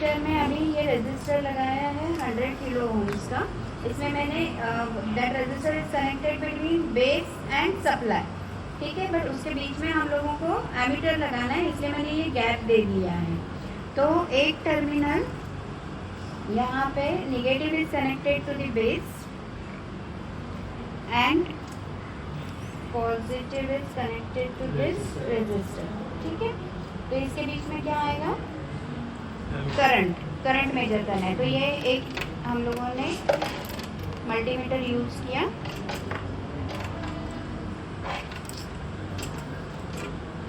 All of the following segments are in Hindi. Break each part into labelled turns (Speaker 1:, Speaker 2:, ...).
Speaker 1: में अभी ये रजिस्टर लगाया है 100 किलो ओम्स का। इसमें मैंने that register is connected between base and supply, ठीक है। बट उसके बीच में हम लोगों को एमीटर लगाना है, इसलिए मैंने ये गैप दे दिया है। तो एक टर्मिनल यहाँ पे negative is connected to the base and positive is connected to this register, ठीक है। तो इसके बीच में क्या आएगा, करंट मेजर करना है। तो ये एक हम लोगों ने मल्टीमीटर यूज किया,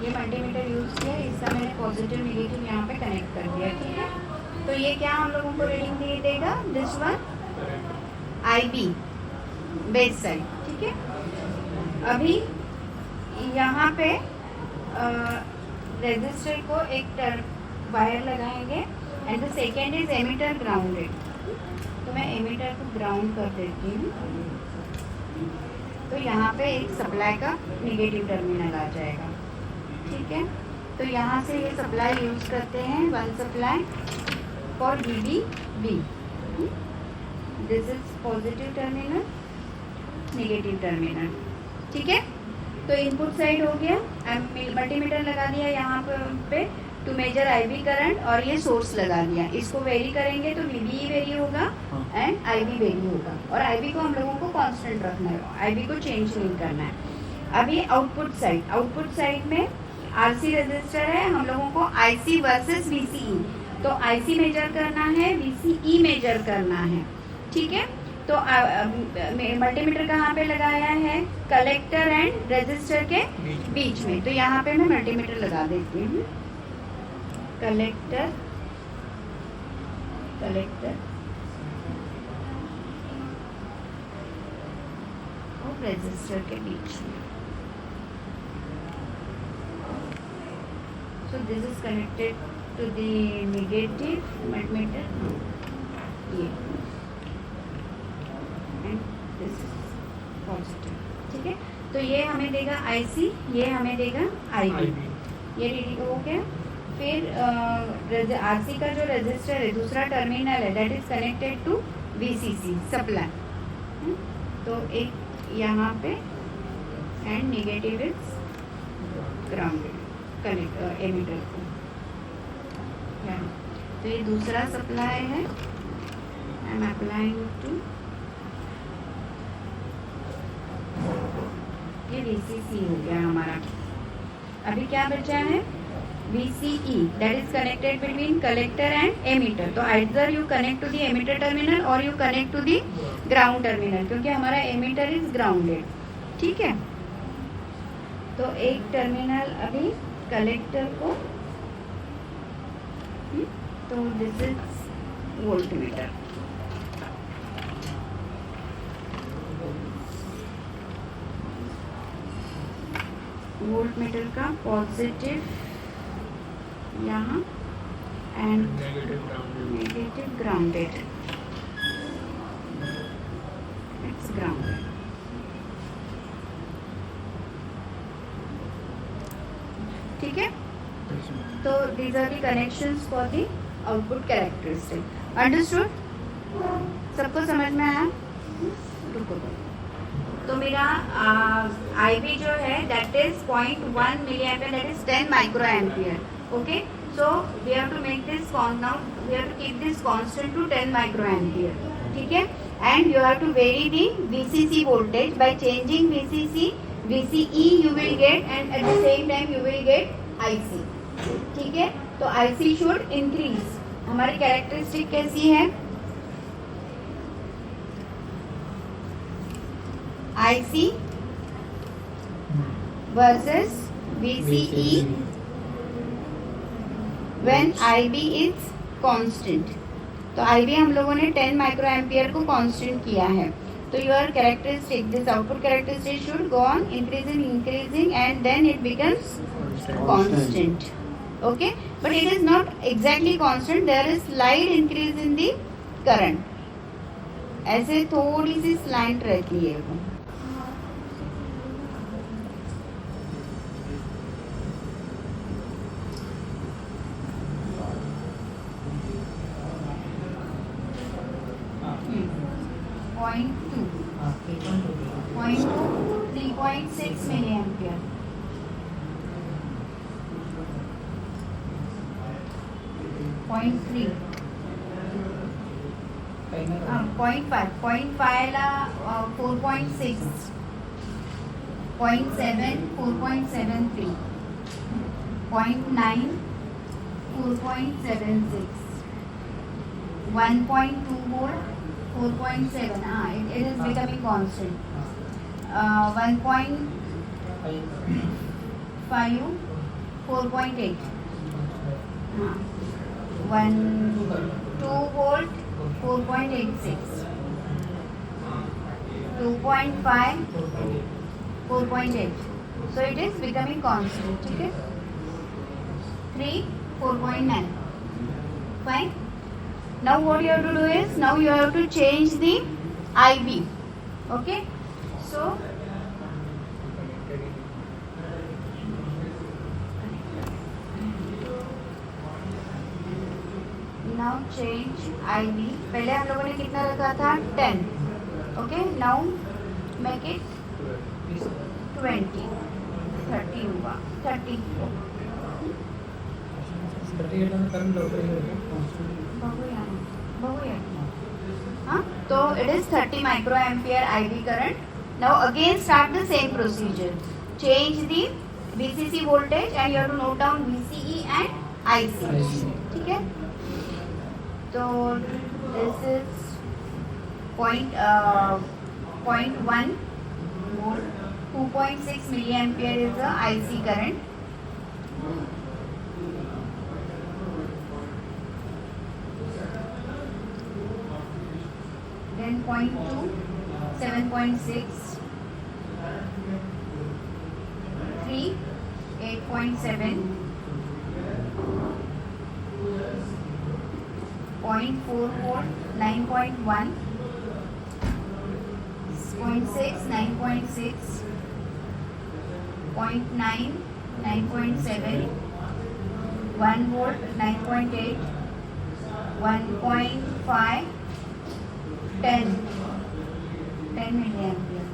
Speaker 1: ये मल्टीमीटर यूज किया, इसका मैंने पॉजिटिव नेगेटिव यहाँ पे कनेक्ट कर दिया, ठीक है। तो ये क्या हम लोगों को रीडिंग दे देगा, this one IB base side, ठीक है। अभी यहाँ पे रेजिस्टर को एक वायर लगाएंगे and the second is emitter grounded. तो मैं एमीटर को ग्राउंड कर देती हूँ, तो यहाँ पे एक सप्लाई का नेगेटिव टर्मिनल आ जाएगा, ठीक है। तो यहाँ से ये सप्लाई यूज करते हैं, one supply for VBB, this is positive terminal, negative terminal, ठीक है। तो इनपुट साइड हो गया, मल्टीमीटर लगा दिया यहाँ पे टू मेजर IB करंट, और ये सोर्स लगा दिया। इसको वेरी करेंगे तो VBE वेरी होगा एंड IB वेरी होगा, और IB को हम लोगों को कांस्टेंट रखना है, IB को चेंज नहीं करना है। अभी आउटपुट साइड में RC रजिस्टर है, हम लोगों को IC वर्सेस VCE, तो IC मेजर करना है, VCE मेजर करना है, ठीक है। तो मल्टीमीटर कहाँ पे लगाया है, कलेक्टर एंड रजिस्टर के बीच में। तो यहाँ पे मैं मल्टीमीटर लगा देती हूँ, कलेक्टर और रजिस्टर के बीच में। So this is connected to the negative multimeter, ये, and this is positive, ठीक है। तो ये हमें देगा IC, ये हमें देगा IB, ये रीडिंग हो गया। फिर RC का जो रजिस्टर है, दूसरा टर्मिनल है, that is connected to VCC supply, तो एक यहाँ पे and negative is grounded connect emitter को, तो ये दूसरा सप्लाई है, आई एम अप्लाइंग टू ये VCC हो गया हमारा। अभी क्या बचा है, VCE, that is connected between collector and emitter। तो either you connect to the emitter terminal or you connect to the ground terminal, क्योंकि हमारा emitter is grounded, ठीक है। तो एक टर्मिनल अभी कलेक्टर को, तो दिस इज वोल्टमीटर, वोल्टमीटर का पॉजिटिव यहाँ and negative grounded, it's grounded, ठीक है। तो these are the connections for the output characteristic, understood? सबको समझ में आया? रुको, तो मेरा IB जो है that is 0.1 milliampere, that is 10 microampere, okay। So we have to make this now, we have to keep this constant to 10 microampere, ठीक है। And you have to vary the VCC voltage by changing VCE you will get, and at the same time you will get IC, ठीक है। तो IC should increase। हमारी कैरेक्टरिस्टिक कैसी है, IC versus VCE when IB is constant। तो IB हम लोगों ने 10 माइक्रोएम्पियर को कांस्टेंट किया है। तो your characteristic, this output characteristic should go on increasing and then it becomes constant, okay. But it is not exactly constant, there is slide increase in the current, ऐसे थोड़ी सी स्लाइड रहती है वो। 0.2,
Speaker 2: हाँ 3.2
Speaker 1: 0.2, 3.6 milliampere, 0.3, 0.5, 0.5 La 4.6, 0.7, 4.73, 0.9, 4.76, 1.2 volt, 4.7. It is becoming constant. 1.5, 4.8. 2 volt, 4.86. 2.5, 4.8. So it is becoming constant. ठीक है? 3, 4.9. Fine. Now what you have to do is, now you have to change the IB. Okay? So now change IB. पहले हम लोगों ने कितना रखा था? 10. Okay? Now make it 20. 30 होगा. 30. So it is 30 microampere IV current. Now again start the same procedure. Change the VCC voltage and you have to note down VCE and IC. ठीक है? So this is 0.1 volt. 2.6 milliampere is the IC current. Then 0.2, 7.6, 3, 8.7, 0.44, 9.1, 0.6, 9.6, 0.9, 9.7, 1 volt, 9.8, 1.5, 10 milliampere,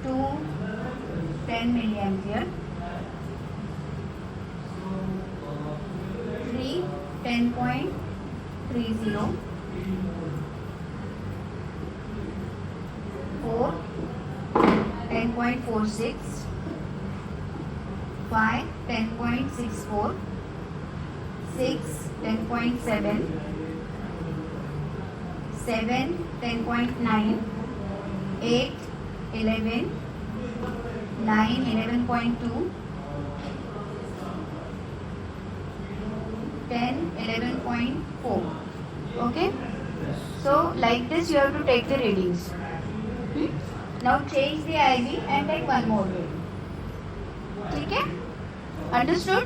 Speaker 1: 2, 10 milliampere, 3, 10.30, 4, 10.46, 5, 10.64, 6, 10.7, 7, 10.9, 8, 11, 9, 11.2, 10, 11.4. Okay? So like this you have to take the readings. Now change the IB and take one more reading. ठीक है? Understood?